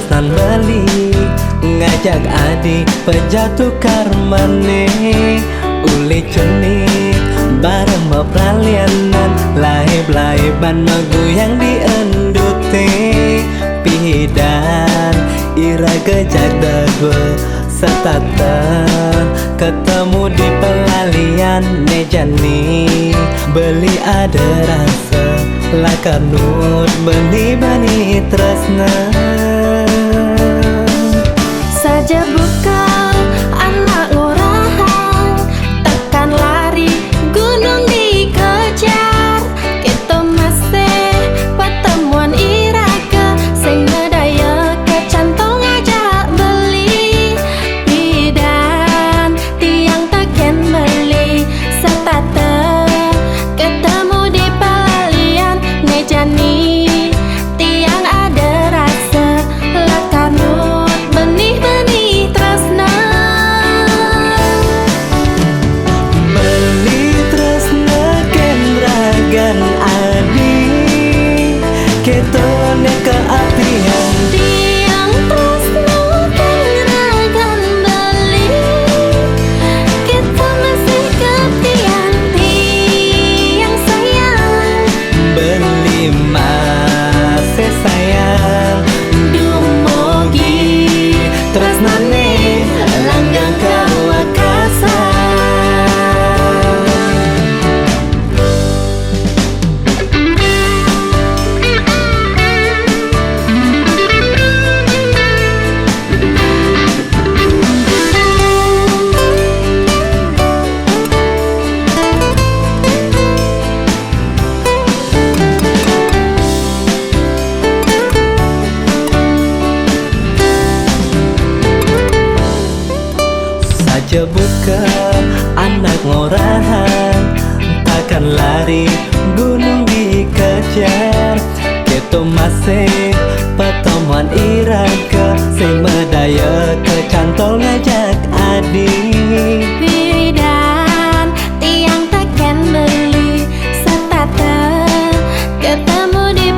tresnan beli ngajak adik pejatuh karmane uli cunit bareng bepralianan laib-laiban meguyang di endute pihidan ira gejak dago setatan ketemu di pelalian nejani beli ada rasa lakanut beni-beni tresna saja buka anak ngorahang tekan lari gunung dikejar kita masih pertemuan iraka sing ngedaya kecantong ngajak beli bidan tiang teken beli setata ketemu di pelalian nejani tiang ada rasa lakanut benih-benih tresna beli tresna kendragan adi ketone keapian tiang tresna kendragan beli kita masih ketian tiang sayang beli masih sayang dumugi tresnane langgang kawakasan saja buka anak ngorahan takkan lari gunung dikejar kita masih pertemuan iraka sing medaya kecantol ngajak adik bidan tiang teken beli setata ketemu di